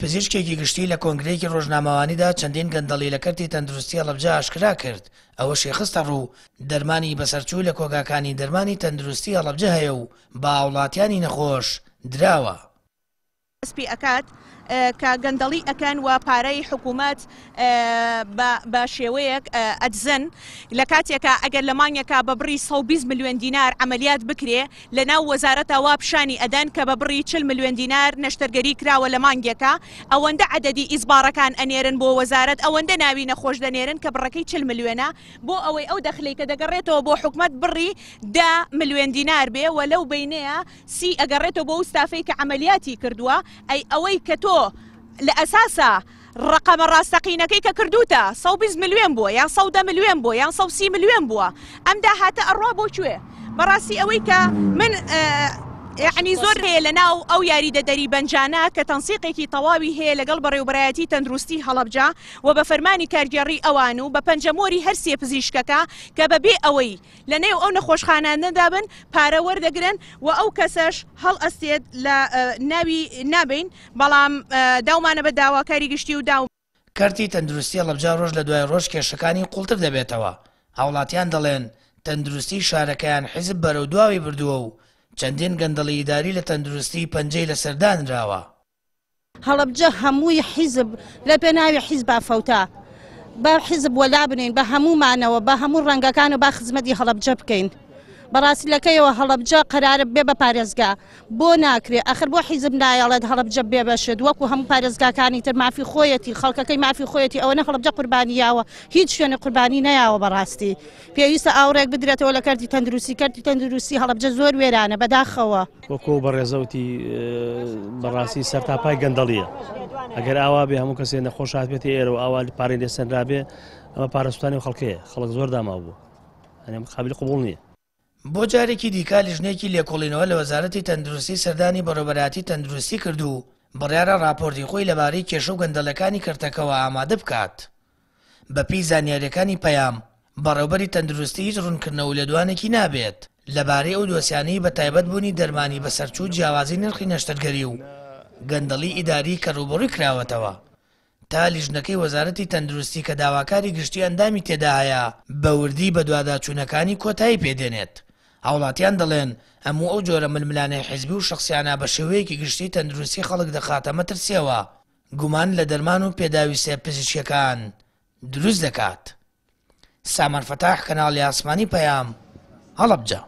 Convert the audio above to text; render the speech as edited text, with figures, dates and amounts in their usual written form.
پزیشکێکی گشتی لە کۆنگرەیەکی ڕۆژنامەوانیدا چەندین گەندەڵی لە کەرتی تەندروستی هەڵەبجە ئاشکرا کرد. ئەوەشی خستە ڕوو دەرمانی بەسەرچوو لە کۆگاکانی دەرمانی تەندروستی هەڵەبجە هەیە و باوڵاتیانی نەخۆش دراوە. سپی ئەکات کە گەندەڵی ئەکەن و پارەی حکوومەت بە شێوەیەک ئەدزن لە کاتێکە ئەگەر لە مانگێکە بە بڕی 120 ملیۆن دینار عملیات بکرێ لە ناو وەزارەتەوە پیشانی ئەدەن کە بە بڕی 40 ملیۆن دینار نەشتەرگەری کراوە لە مانگێکە ئەوەندە عەدەدی ئیزبارەکان ئەنێرن بۆ وەزارەت ئەوەندە ناوی نەخۆش دەنێرن کە بڕەکەی 40 ملیۆنە بۆ ئەوەی ئەو دەخلی کە دەگەڕێتەوە بۆ حکوومەت بڕی 10 ملیۆن دینار بێ و لەو بینەیە سی ئەگەڕێتەوە بۆ ستافەی کە عملیاتی کردووە ئەوەی کە تۆ لە ئەساسە ڕقەمە ڕاستەقینەکەی کە کردوتە 120 ملیۆن بووە یان 110 ملیۆن بووە یان 130 ملیۆن بووە ئەمدا هاتە ئەڕوا بۆ کوێ بەڕاستی ئەوەی کە من یعنی زۆر هەیە لە ناو ئەو یاریدەدەری بەنجانە کە تەنسیقێکی تەواوی هەیە لەگەڵ بەڕێوەبەرایەتی تەندروستی هەڵەبجە و بە فەرمانی کارگێڕی ئەوان و بە پەنجەمۆری هەر سێ پزیشکەکە کە بەبێ ئەوەی لە نێو ئەو نەخۆشخانانەدا بن پارە وەردەگرن و ئەو کەسەش هەڵ ئەستێت لە ناوی نابین بەڵام داومانە بە داواکاری گشتی و داو کارتی تەندروستی هەڵەبجە ڕۆژ لە دوای ڕۆژ کێشەکانی قوڵتر دەبێتەوە. هاوڵاتیان دەڵێن تەندروستی شارەکەیان حیزب بەرەو دواوی بردووە و چەندین گەندەڵی ئیداری لە تەندروستی پەنجەی لەسەردانراوە. هەڵەبجە هەمووی حیزب لە پێناوی حیزب فەوتا بە حیزب وەلا بنین بە هەموومانەوە بە هەموو ڕەنگەکان و با خزمەتی هەڵەبجە بکەین. بەڕاستی لەکەیەوە هەڵەبجە قەرارە بێ بە پارێزگا بۆ ناکرێ ئەخر بۆ حیزب نایەڵێت هەڵەبجە بێ بەشێت وەکو هەموو پارێزگاکانی تر مافی خۆیەتی خەڵکەکەی مافی خۆیەتی ئەوەنە هەڵەبجە قوربانیاوە هیچ شوێنە قوربانی نەیاوە. بەڕاستی پێویستە ئاوڕێک بدرێتەوە لە کارتی تەندروستی هەڵەبجە زۆر وێرانە بەداخەوە وەکو بەڕێزەوتی بەڕاستی سەرتاپای گەندەڵیە ئەگەر ئاوا بێ هەموو کەسێ نەخۆش هاتبێتی ئێرە و ئاوا پارەی لێسەنرابێ ئەمە پارەسوتانی و خەڵکەیە خەڵک زۆر داماو بوو ئەنێ قابلی قبوڵ نییە. بۆ جارێکی دیکە لیژنێکی لێکۆڵینەوە لە وەزارەتی تەندروستی سەردانی بەڕێوەبەرایەتی تەندروستی کرد و بڕیارە راپۆرتی خۆی لەبارەی کێشە و گەندەڵەکانی کردەکەەوە ئامادە بکات. بەپێی زانیاریەکانی پەیام بەڕێوەبەری تەندروستی هیچ ڕوونکردنەوە لە دوانێکی نابێت لەبارەی ئەو دۆسیانەی بە تایبەت بوونی دەرمانی بەسەرچوو جیاوازی نرخی نەشتەرگەری و گەندەڵی ئیداری کە ڕوبەڕووی کراوەتەوە تا لیژنەکەی وەزارەتی تەندروستی کە داواکاری گشتی ئەندامی تێدا هەیە بە وردی بە دوواداچوونەکانی کۆتایی پێدێنێت. هاوڵاتیان دەڵێن هەموو ئەو جۆرە ململانەی حیزبی و شخصیانە بە شێوەیەکی گشتی تەندروستی خەڵک دەخاتە مەترسیەوە گومان لە دەرمان و پێداوی سێ پزیشکیەکان دروست دەکات. سامان فەتاح کەناڵی ئاسمانی پەیام هەڵەبجە.